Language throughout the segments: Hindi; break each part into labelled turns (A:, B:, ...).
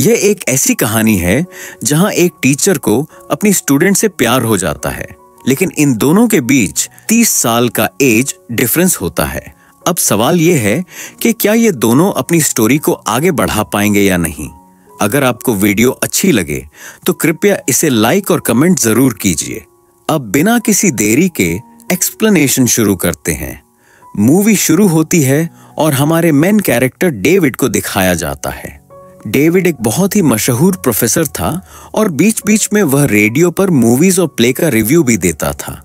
A: यह एक ऐसी कहानी है जहां एक टीचर को अपनी स्टूडेंट से प्यार हो जाता है, लेकिन इन दोनों के बीच 30 साल का एज डिफरेंस होता है। अब सवाल यह है कि क्या ये दोनों अपनी स्टोरी को आगे बढ़ा पाएंगे या नहीं। अगर आपको वीडियो अच्छी लगे तो कृपया इसे लाइक और कमेंट जरूर कीजिए। अब बिना किसी देरी के एक्सप्लेनेशन शुरू करते हैं। मूवी शुरू होती है और हमारे मेन कैरेक्टर डेविड को दिखाया जाता है। डेविड एक बहुत ही मशहूर प्रोफेसर था और बीच बीच में वह रेडियो पर मूवीज और प्ले का रिव्यू भी देता था।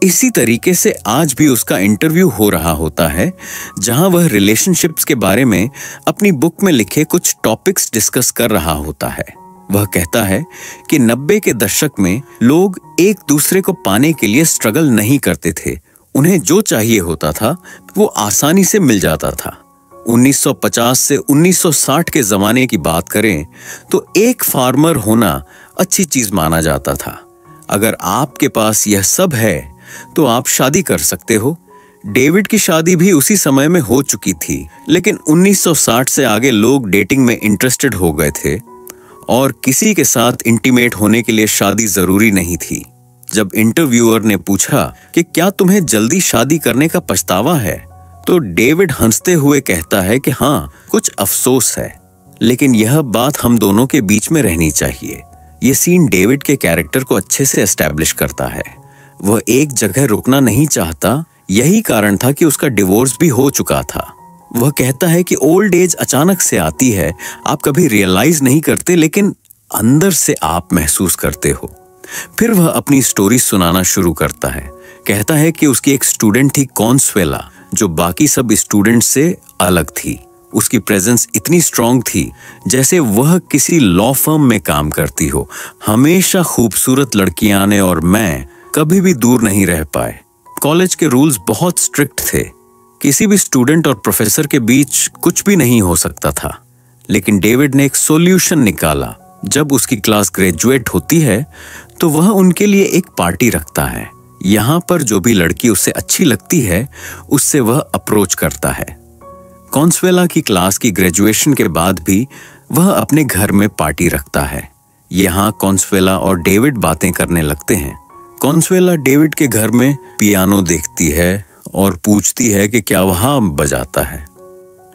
A: इसी तरीके से आज भी उसका इंटरव्यू हो रहा होता है, जहां वह रिलेशनशिप्स के बारे में अपनी बुक में लिखे कुछ टॉपिक्स डिस्कस कर रहा होता है। वह कहता है कि 90 के दशक में लोग एक दूसरे को पाने के लिए स्ट्रगल नहीं करते थे। उन्हें जो चाहिए होता था वो आसानी से मिल जाता था। 1950 से 1960 के जमाने की बात करें तो एक फार्मर होना अच्छी चीज माना जाता था। अगर आपके पास यह सब है तो आप शादी कर सकते हो। डेविड की शादी भी उसी समय में हो चुकी थी, लेकिन 1960 से आगे लोग डेटिंग में इंटरेस्टेड हो गए थे और किसी के साथ इंटीमेट होने के लिए शादी जरूरी नहीं थी। जब इंटरव्यूअर ने पूछा कि क्या तुम्हें जल्दी शादी करने का पछतावा है, तो डेविड हंसते हुए कहता है कि हाँ, कुछ अफसोस है, लेकिन यह बात हम दोनों के बीच में रहनी चाहिए। यह सीन डेविड के कैरेक्टर को अच्छे से एस्टैब्लिश करता है। वह एक जगह रुकना नहीं चाहता। यही कारण था कि उसका डिवोर्स भी हो चुका था। वह कहता है कि ओल्ड एज अचानक से आती है, आप कभी रियलाइज नहीं करते, लेकिन अंदर से आप महसूस करते हो। फिर वह अपनी स्टोरी सुनाना शुरू करता है। कहता है कि उसकी एक स्टूडेंट थी कॉन्सुएला, जो बाकी सब स्टूडेंट से अलग थी। उसकी प्रेजेंस इतनी स्ट्रांग थी जैसे वह किसी लॉ फर्म में काम करती हो। हमेशा खूबसूरत लड़कियां ने और मैं कभी भी दूर नहीं रह पाए। कॉलेज के रूल्स बहुत स्ट्रिक्ट थे। किसी भी स्टूडेंट और प्रोफेसर के बीच कुछ भी नहीं हो सकता था, लेकिन डेविड ने एक सॉल्यूशन निकाला। जब उसकी क्लास ग्रेजुएट होती है तो वह उनके लिए एक पार्टी रखता है। यहाँ पर जो भी लड़की उसे अच्छी लगती है उससे वह अप्रोच करता है। कॉन्सुएला की क्लास की ग्रेजुएशन के बाद भी वह अपने घर में पार्टी रखता है। यहाँ कॉन्सुएला और डेविड बातें करने लगते हैं। कॉन्सुएला डेविड के घर में पियानो देखती है और पूछती है कि क्या वह बजाता है।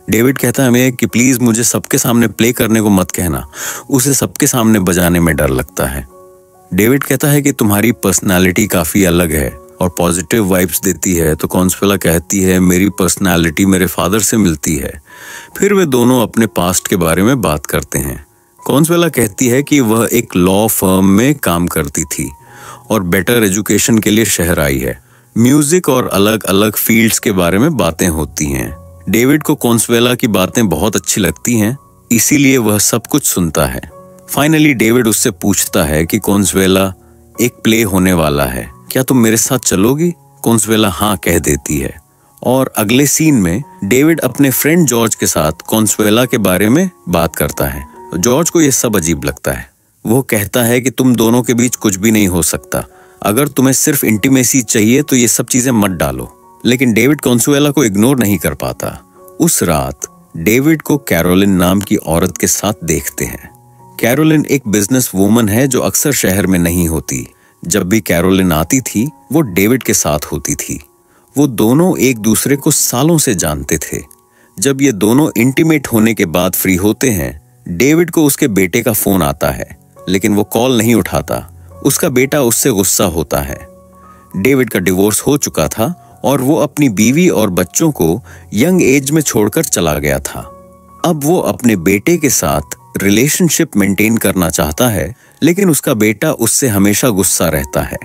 A: डेविड कहता है हमें कि प्लीज मुझे सबके सामने प्ले करने को मत कहना, उसे सबके सामने बजाने में डर लगता है। डेविड कहता है कि तुम्हारी पर्सनालिटी काफी अलग है और पॉजिटिव वाइब्स देती है। तो कॉन्सुएला कहती है मेरी पर्सनालिटी मेरे फादर से मिलती है। फिर वे दोनों अपने पास्ट के बारे में बात करते हैं। कॉन्सुएला कहती है कि वह एक लॉ फर्म में काम करती थी और बेटर एजुकेशन के लिए शहर आई है। म्यूजिक और अलग अलग फील्ड्स के बारे में बातें होती हैं। डेविड को कॉन्सुएला की बातें बहुत अच्छी लगती हैं, इसीलिए वह सब कुछ सुनता है। फाइनली डेविड उससे पूछता है कि कॉन्सुएला, एक प्ले होने वाला है, क्या तुम मेरे साथ चलोगी? कॉन्सुएला हाँ कह देती है। और अगले सीन में डेविड अपने फ्रेंड जॉर्ज के साथ कॉन्सुएला के बारे में बात करता है। जॉर्ज को यह सब अजीब लगता है। वो कहता है कि तुम दोनों के बीच कुछ भी नहीं हो सकता। अगर तुम्हें सिर्फ इंटीमेसी चाहिए तो ये सब चीजें मत डालो। लेकिन डेविड कॉन्सुएला को इग्नोर नहीं कर पाता। उस रात डेविड को कैरोलिन नाम की औरत के साथ देखते हैं। कैरोलिन एक बिजनेस वूमन है जो अक्सर शहर में नहीं होती। जब भी कैरोलिन आती थी वो डेविड के साथ होती थी। वो दोनों एक दूसरे को सालों से जानते थे। जब ये दोनों इंटीमेट होने के बाद फ्री होते हैं, डेविड को उसके बेटे का फोन आता है, लेकिन वो कॉल नहीं उठाता। उसका बेटा उससे गुस्सा होता है। डेविड का डिवोर्स हो चुका था और वो अपनी बीवी और बच्चों को यंग एज में छोड़कर चला गया था। अब वो अपने बेटे के साथ रिलेशनशिप मेंटेन करना चाहता है, लेकिन उसका बेटा उससे हमेशा गुस्सा रहता है।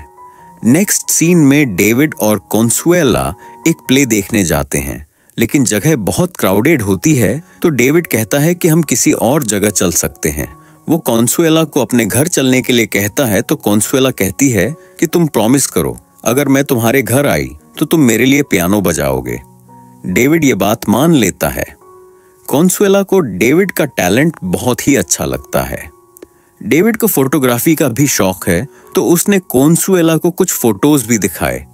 A: नेक्स्ट सीन में डेविड और कॉन्सुएला एक प्ले देखने जाते हैं, लेकिन जगह बहुत क्राउडेड होती है। तो डेविड कहता है कि हम किसी और जगह चल सकते हैं। वो कॉन्सुएला को अपने घर चलने के लिए कहता है तो कॉन्सुएला कहती है कि तुम प्रॉमिस करो, अगर मैं तुम्हारे घर आई तो तुम मेरे लिए पियानो बजाओगे। डेविड ये बात मान लेता है। कॉन्सुएला को डेविड का टैलेंट बहुत ही अच्छा लगता है। डेविड को फोटोग्राफी का भी शौक है, तो उसने कॉन्सुएला को कुछ फोटोज भी दिखाए।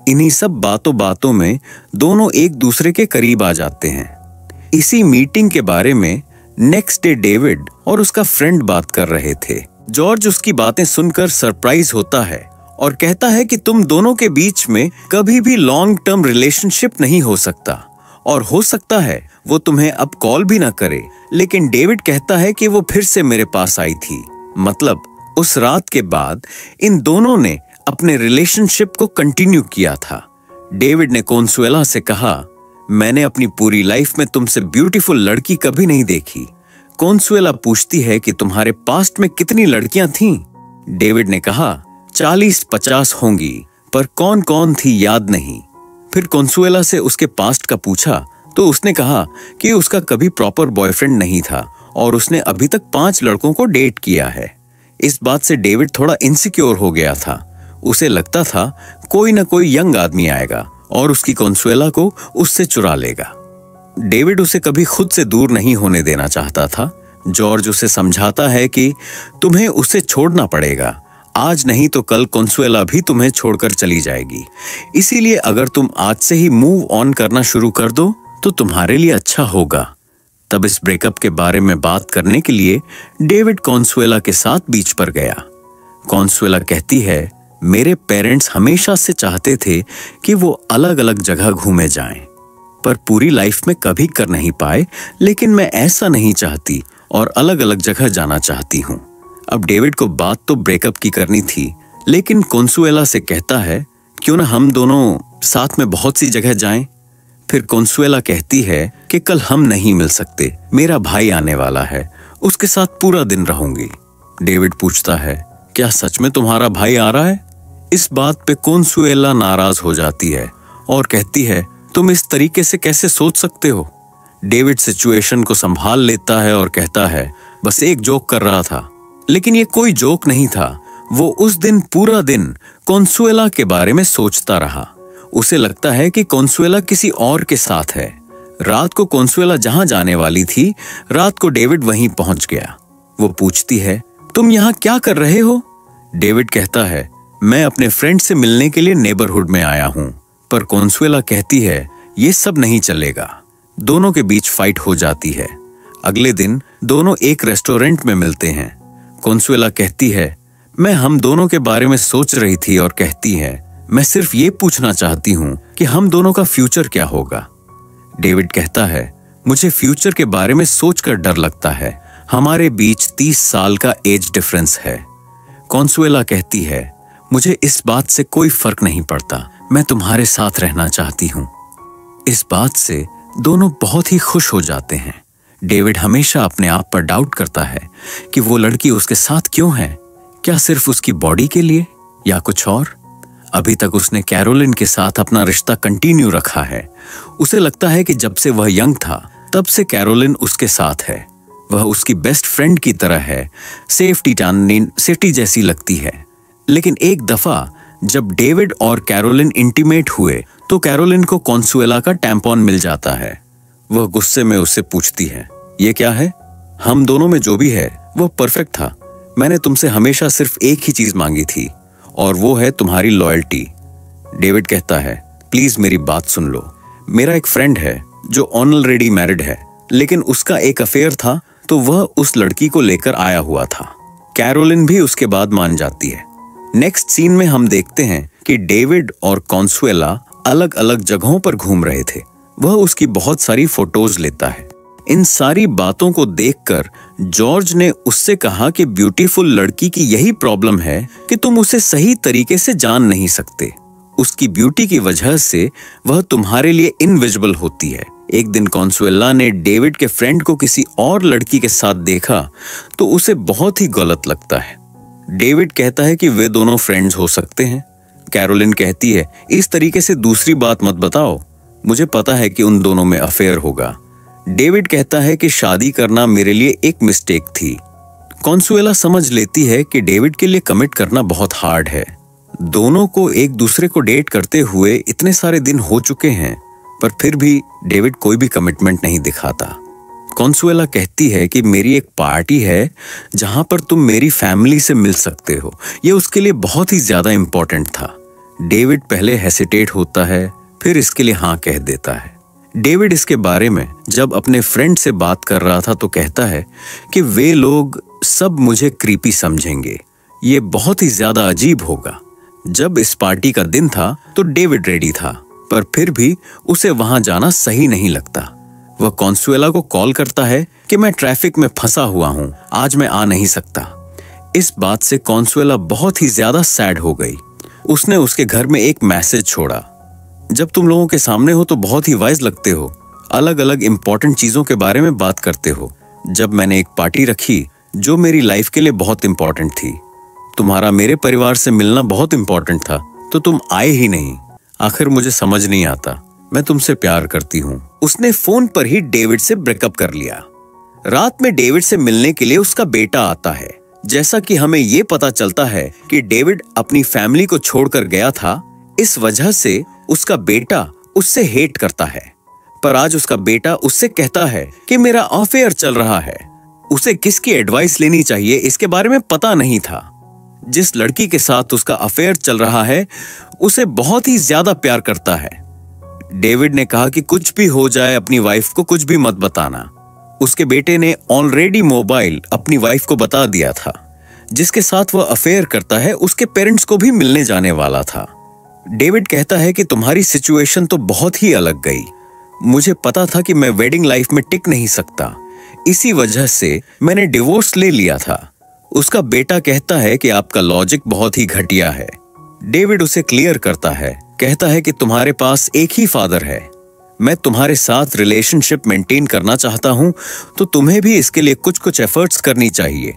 A: इन्हीं सब बातों में दोनों एक दूसरे के करीब आ जाते हैं। इसी मीटिंग के बारे में नेक्स्ट डे डेविड और उसका फ्रेंड बात कर रहे थे। जॉर्ज उसकी बातें सुनकर सरप्राइज होता है और कहता है कि तुम दोनों के बीच में कभी भी लॉन्ग टर्म रिलेशनशिप नहीं हो सकता, और हो सकता है वो तुम्हें अब कॉल भी ना करे। लेकिन डेविड कहता है कि वो फिर से मेरे पास आई थी। मतलब उस रात के बाद इन दोनों ने अपने रिलेशनशिप को कंटिन्यू किया था। डेविड ने कॉन्सुएला से कहा, मैंने अपनी पूरी लाइफ में तुमसे ब्यूटीफुल लड़की कभी नहीं देखी। कॉन्सुएला पूछती है कि तुम्हारे पास्ट में कितनी लड़कियां थीं? डेविड ने कहा 40-50 होंगी, पर कौन कौन थी याद नहीं। फिर कॉन्सुएला से उसके पास्ट का पूछा तो उसने कहा कि उसका कभी प्रॉपर बॉयफ्रेंड नहीं था और उसने अभी तक 5 लड़कों को डेट किया है। इस बात से डेविड थोड़ा इनसिक्योर हो गया था। उसे लगता था कोई ना कोई यंग आदमी आएगा और उसकी कॉन्सुएला को उससे चुरा लेगा। डेविड उसे कभी खुद से दूर नहीं होने देना चाहता था। जॉर्ज उसे समझाता है कि तुम्हें उसे छोड़ना पड़ेगा, आज नहीं तो कल कॉन्सुएला भी तुम्हें छोड़कर चली जाएगी। इसीलिए अगर तुम आज से ही मूव ऑन करना शुरू कर दो तो तुम्हारे लिए अच्छा होगा। तब इस ब्रेकअप के बारे में बात करने के लिए डेविड कॉन्सुएला के साथ बीच पर गया। कॉन्सुएला कहती है, मेरे पेरेंट्स हमेशा से चाहते थे कि वो अलग अलग जगह घूमे जाएं, पर पूरी लाइफ में कभी कर नहीं पाए। लेकिन मैं ऐसा नहीं चाहती और अलग अलग जगह जाना चाहती हूँ। अब डेविड को बात तो ब्रेकअप की करनी थी, लेकिन कॉन्सुएला से कहता है, क्यों ना हम दोनों साथ में बहुत सी जगह जाएं। फिर कॉन्सुएला कहती है कि कल हम नहीं मिल सकते, मेरा भाई आने वाला है, उसके साथ पूरा दिन रहूंगी। डेविड पूछता है, क्या सच में तुम्हारा भाई आ रहा है? इस बात पे कॉन्सुएला नाराज हो जाती है और कहती है, तुम इस तरीके से कैसे सोच सकते हो? डेविड सिचुएशन को संभाल लेता है और कहता है, बस एक जोक कर रहा था। लेकिन ये कोई जोक नहीं था। वो उस दिन पूरा दिन कॉन्सुएला के बारे में सोचता रहा। उसे लगता है कि कॉन्सुएला किसी और के साथ है। रात को कॉन्सुएला जहां जाने वाली थी, रात को डेविड वहीं पहुंच गया। वो पूछती है, तुम यहाँ क्या कर रहे हो? डेविड कहता है, मैं अपने फ्रेंड से मिलने के लिए नेबरहुड में आया हूं। पर कॉन्सुएला कहती है, ये सब नहीं चलेगा। दोनों के बीच फाइट हो जाती है। अगले दिन दोनों एक रेस्टोरेंट में मिलते हैं। कॉन्सुएला कहती है, मैं हम दोनों के बारे में सोच रही थी, और कहती है, मैं सिर्फ ये पूछना चाहती हूँ कि हम दोनों का फ्यूचर क्या होगा। डेविड कहता है, मुझे फ्यूचर के बारे में सोचकर डर लगता है। हमारे बीच 30 साल का एज डिफरेंस है। कॉन्सुएला कहती है, मुझे इस बात से कोई फर्क नहीं पड़ता, मैं तुम्हारे साथ रहना चाहती हूँ। इस बात से दोनों बहुत ही खुश हो जाते हैं। डेविड हमेशा अपने आप पर डाउट करता है कि वो लड़की उसके साथ क्यों है। क्या सिर्फ उसकी बॉडी के लिए या कुछ और? अभी तक उसने कैरोलिन के साथ अपना रिश्ता कंटिन्यू रखा है। उसे लगता है कि जब से वह यंग था तब से कैरोलिन उसके साथ है। वह उसकी बेस्ट फ्रेंड की तरह है, सेफ्टी जैसी लगती है। लेकिन एक दफा जब डेविड और कैरोलिन इंटीमेट हुए तो कैरोलिन को कॉन्सुएला का टैम्पॉन मिल जाता है। वह गुस्से में उससे पूछती है, ये क्या है? हम दोनों में जो भी है वह परफेक्ट था। मैंने तुमसे हमेशा सिर्फ एक ही चीज मांगी थी, और वो है तुम्हारी लॉयल्टी। डेविड कहता है, प्लीज मेरी बात सुन लो। मेरा एक फ्रेंड है जो ऑलरेडी मैरिड है, लेकिन उसका एक अफेयर था तो वह उस लड़की को लेकर आया हुआ था। कैरोलिन भी उसके बाद मान जाती है। नेक्स्ट सीन में हम देखते हैं कि डेविड और कॉन्सुएला अलग अलग जगहों पर घूम रहे थे। वह उसकी बहुत सारी फोटोज लेता है। इन सारी बातों को देखकर जॉर्ज ने उससे कहा कि ब्यूटीफुल लड़की की यही प्रॉब्लम है कि तुम उसे सही तरीके से जान नहीं सकते। उसकी ब्यूटी की वजह से वह तुम्हारे लिए इनविजिबल होती है। एक दिन कॉन्सुएला ने डेविड के फ्रेंड को किसी और लड़की के साथ देखा तो उसे बहुत ही गलत लगता है। डेविड कहता है कि वे दोनों फ्रेंड्स हो सकते हैं। कैरोलिन कहती है, इस तरीके से दूसरी बात मत बताओ, मुझे पता है कि उन दोनों में अफेयर होगा। डेविड कहता है कि शादी करना मेरे लिए एक मिस्टेक थी। कॉन्सुएला समझ लेती है कि डेविड के लिए कमिट करना बहुत हार्ड है। दोनों को एक दूसरे को डेट करते हुए इतने सारे दिन हो चुके हैं, पर फिर भी डेविड कोई भी कमिटमेंट नहीं दिखाता। कॉन्सुएला कहती है कि मेरी एक पार्टी है जहां पर तुम मेरी फैमिली से मिल सकते हो। यह उसके लिए बहुत ही ज्यादा इंपॉर्टेंट था। डेविड पहले हेसिटेट होता है, फिर इसके लिए हाँ कह देता है। डेविड इसके बारे में जब अपने फ्रेंड से बात कर रहा था तो कहता है कि वे लोग सब मुझे क्रीपी समझेंगे, ये बहुत ही ज्यादा अजीब होगा। जब इस पार्टी का दिन था तो डेविड रेडी था, पर फिर भी उसे वहां जाना सही नहीं लगता। वह कॉन्सुएला को कॉल करता है कि मैं ट्रैफिक में फंसा हुआ हूं, आज मैं आ नहीं सकता। इस बात से कॉन्सुएला बहुत ही ज्यादा सैड हो गई। उसने उसके घर में एक मैसेज छोड़ा, जब तुम लोगों के सामने हो तो बहुत ही वाइज लगते हो, अलग अलग इंपॉर्टेंट चीजों के बारे में बात करते हो। जब मैंने एक पार्टी रखी जो मेरी लाइफ के लिए बहुत इंपॉर्टेंट थी, तुम्हारा मेरे परिवार से मिलना बहुत इंपॉर्टेंट था, तो तुम आए ही नहीं। आखिर मुझे समझ नहीं आता, मैं तुमसे प्यार करती हूँ। उसने फोन पर ही डेविड से ब्रेकअप कर लिया। रात में डेविड से मिलने के लिए उसका बेटा आता है। जैसा कि हमें ये पता चलता है कि डेविड अपनी फैमिली को छोड़कर गया था, इस वजह से उसका बेटा उससे हेट करता है। पर आज उसका बेटा उससे कहता है कि मेरा अफेयर चल रहा है। उसे किसकी एडवाइस लेनी चाहिए इसके बारे में पता नहीं था। जिस लड़की के साथ उसका अफेयर चल रहा है उसे बहुत ही ज्यादा प्यार करता है। डेविड ने कहा कि कुछ भी हो जाए अपनी वाइफ को कुछ भी मत बताना। उसके बेटे ने ऑलरेडी मोबाइल अपनी वाइफ को बता दिया था। जिसके साथ वह अफेयर करता है उसके पेरेंट्स को भी मिलने जाने वाला था। डेविड कहता है कि तुम्हारी सिचुएशन तो बहुत ही अलग गई। मुझे पता था कि मैं वेडिंग लाइफ में टिक नहीं सकता, इसी वजह से मैंने डिवोर्स ले लिया था। उसका बेटा कहता है कि आपका लॉजिक बहुत ही घटिया है। डेविड उसे क्लियर करता है, कहता है कि तुम्हारे पास एक ही फादर है। मैं तुम्हारे साथ रिलेशनशिप मेंटेन करना चाहता हूं, तो तुम्हें भी इसके लिए कुछ कुछ एफर्ट्स करनी चाहिए।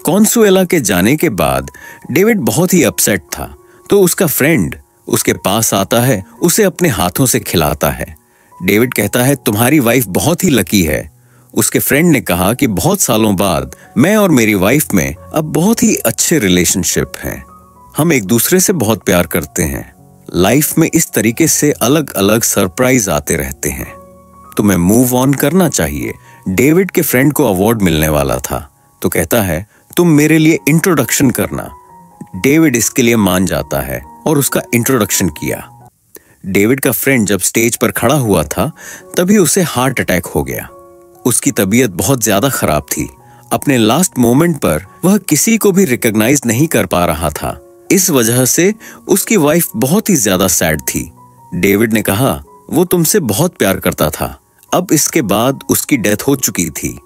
A: कॉन्सुएला के जाने के बाद डेविड बहुत ही अपसेट था, तो उसका फ्रेंड उसके पास आता है, उसे अपने हाथों से खिलाता है। डेविड कहता है तुम्हारी वाइफ बहुत ही लकी है। उसके फ्रेंड ने कहा कि बहुत सालों बाद मैं और मेरी वाइफ में अब बहुत ही अच्छे रिलेशनशिप हैं। हम एक दूसरे से बहुत प्यार करते हैं। लाइफ में इस तरीके से अलग अलग सरप्राइज आते रहते हैं। तुम्हें मूव ऑन करना चाहिए। डेविड के फ्रेंड को अवार्ड मिलने वाला था, तो कहता है तुम मेरे लिए इंट्रोडक्शन करना। डेविड इसके लिए मान जाता है और उसका इंट्रोडक्शन किया। डेविड का फ्रेंड जब स्टेज पर खड़ा हुआ था तभी उसे हार्ट अटैक हो गया। उसकी तबीयत बहुत ज्यादा खराब थी। अपने लास्ट मोमेंट पर वह किसी को भी रिकॉग्नाइज नहीं कर पा रहा था। इस वजह से उसकी वाइफ बहुत ही ज्यादा सैड थी। डेविड ने कहा वो तुमसे बहुत प्यार करता था। अब इसके बाद उसकी डेथ हो चुकी थी।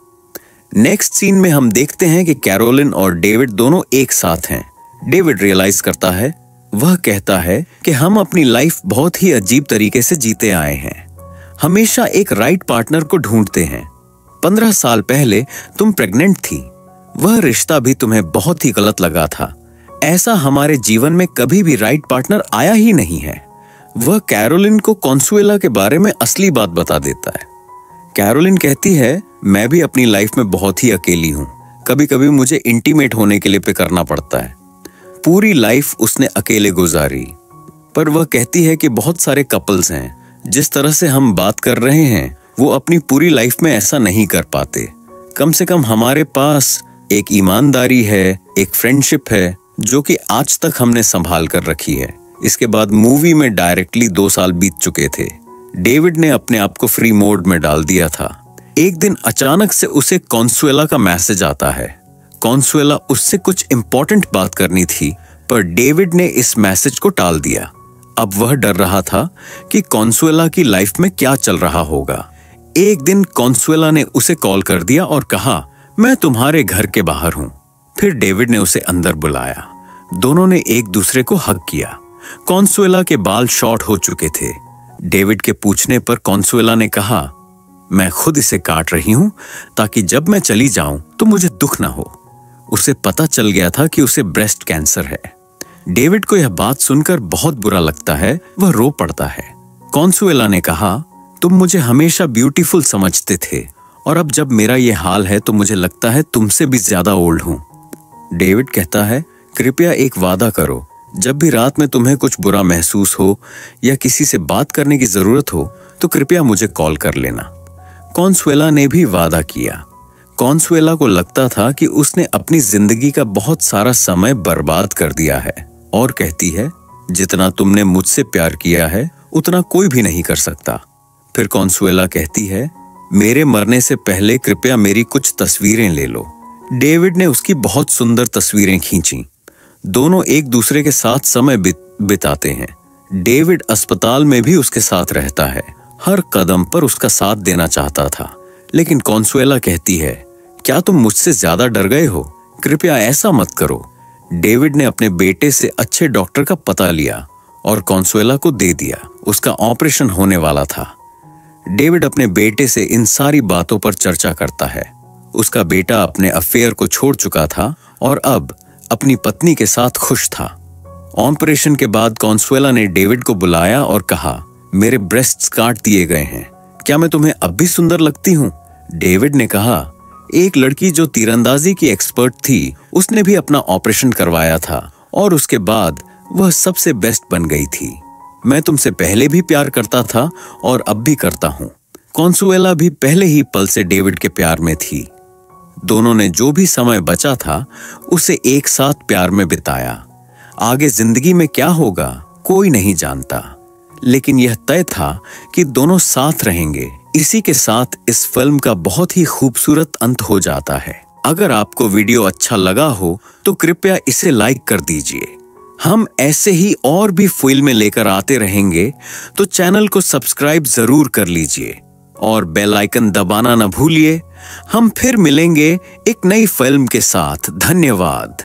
A: नेक्स्ट सीन में हम देखते हैं कि कैरोलिन और डेविड दोनों एक साथ हैं। डेविड रियलाइज करता है, वह कहता है कि हम अपनी लाइफ बहुत ही अजीब तरीके से जीते आए हैं, हमेशा एक राइट पार्टनर को ढूंढते हैं। 15 साल पहले तुम प्रेग्नेंट थी, वह रिश्ता भी तुम्हें बहुत ही गलत लगा था। ऐसा हमारे जीवन में कभी भी राइट पार्टनर आया ही नहीं है। वह कैरोलिन को कॉन्सुएला के बारे में असली बात बता देता है। कैरोलिन कहती है मैं भी अपनी लाइफ में बहुत ही अकेली हूँ, कभी कभी मुझे इंटीमेट होने के लिए पे करना पड़ता है। पूरी लाइफ उसने अकेले गुजारी। पर वह कहती है कि बहुत सारे कपल्स हैं, जिस तरह से हम बात कर रहे हैं वो अपनी पूरी लाइफ में ऐसा नहीं कर पाते। कम से कम हमारे पास एक ईमानदारी है, एक फ्रेंडशिप है जो कि आज तक हमने संभाल कर रखी है। इसके बाद मूवी में डायरेक्टली 2 साल बीत चुके थे। डेविड ने अपने आप को फ्री मोड में डाल दिया था। एक दिन अचानक से उसे कॉन्सुएला का मैसेज आता है। कॉन्सुएला उससे कुछ इंपॉर्टेंट बात करनी थी, पर डेविड ने इस मैसेज को टाल दिया। अब वह डर रहा था कि कॉन्सुएला की लाइफ में क्या चल रहा होगा। एक दिन कॉन्सुएला ने उसे कॉल कर दिया और कहा मैं तुम्हारे घर के बाहर हूं। फिर डेविड ने उसे अंदर बुलाया। दोनों ने एक दूसरे को हग किया। कॉन्सुएला के बाल शॉर्ट हो चुके थे। डेविड के पूछने पर कॉन्सुएला ने कहा मैं खुद इसे काट रही हूं ताकि जब मैं चली जाऊं तो मुझे दुख ना हो। उसे पता चल गया था कि उसे ब्रेस्ट कैंसर है। डेविड को यह बात सुनकर बहुत बुरा लगता है, वह रो पड़ता है। कॉन्सुएला ने कहा तुम मुझे हमेशा ब्यूटीफुल समझते थे और अब जब मेरा ये हाल है तो मुझे लगता है तुमसे भी ज्यादा ओल्ड हूं। डेविड कहता है कृपया एक वादा करो, जब भी रात में तुम्हें कुछ बुरा महसूस हो या किसी से बात करने की जरूरत हो तो कृपया मुझे कॉल कर लेना। कॉन्सुएला ने भी वादा किया। कॉन्सुएला को लगता था कि उसने अपनी जिंदगी का बहुत सारा समय बर्बाद कर दिया है और कहती है जितना तुमने मुझसे प्यार किया है उतना कोई भी नहीं कर सकता। फिर कॉन्सुएला कहती है, मेरे मरने से पहले कृपया मेरी कुछ तस्वीरें ले लो। डेविड ने उसकी बहुत सुंदर तस्वीरें खींची। दोनों एक दूसरे के साथ समय बिताते हैं। डेविड अस्पताल में भी उसके साथ रहता है, हर कदम पर उसका साथ देना चाहता था। लेकिन कॉन्सुएला कहती है, क्या तुम मुझसे ज्यादा डर गए हो? कृपया ऐसा मत करो। डेविड ने अपने बेटे से अच्छे डॉक्टर का पता लिया और कॉन्सुएला को दे दिया। उसका ऑपरेशन होने वाला था। डेविड अपने बेटे से इन सारी बातों पर चर्चा करता है। उसका बेटा अपने अफेयर को छोड़ चुका था और अब अपनी पत्नी के साथ खुश था। ऑपरेशन के बाद कॉन्सुएला ने डेविड को बुलाया और कहा, मेरे ब्रेस्ट्स काट दिए गए हैं, क्या मैं तुम्हें अब भी सुंदर लगती हूँ? डेविड ने कहा, एक लड़की जो तीरंदाजी की एक्सपर्ट थी, उसने भी अपना ऑपरेशन करवाया था और उसके बाद वह सबसे बेस्ट बन गई थी। मैं तुमसे पहले भी प्यार करता था और अब भी करता हूँ। कॉन्सुएला भी पहले ही पल से डेविड के प्यार में थी। दोनों ने जो भी समय बचा था उसे एक साथ प्यार में बिताया। आगे जिंदगी में क्या होगा कोई नहीं जानता, लेकिन यह तय था कि दोनों साथ रहेंगे। इसी के साथ इस फिल्म का बहुत ही खूबसूरत अंत हो जाता है। अगर आपको वीडियो अच्छा लगा हो तो कृपया इसे लाइक कर दीजिए। हम ऐसे ही और भी फिल्में लेकर आते रहेंगे, तो चैनल को सब्सक्राइब जरूर कर लीजिए और बेल आइकन दबाना न भूलिए। हम फिर मिलेंगे एक नई फिल्म के साथ। धन्यवाद।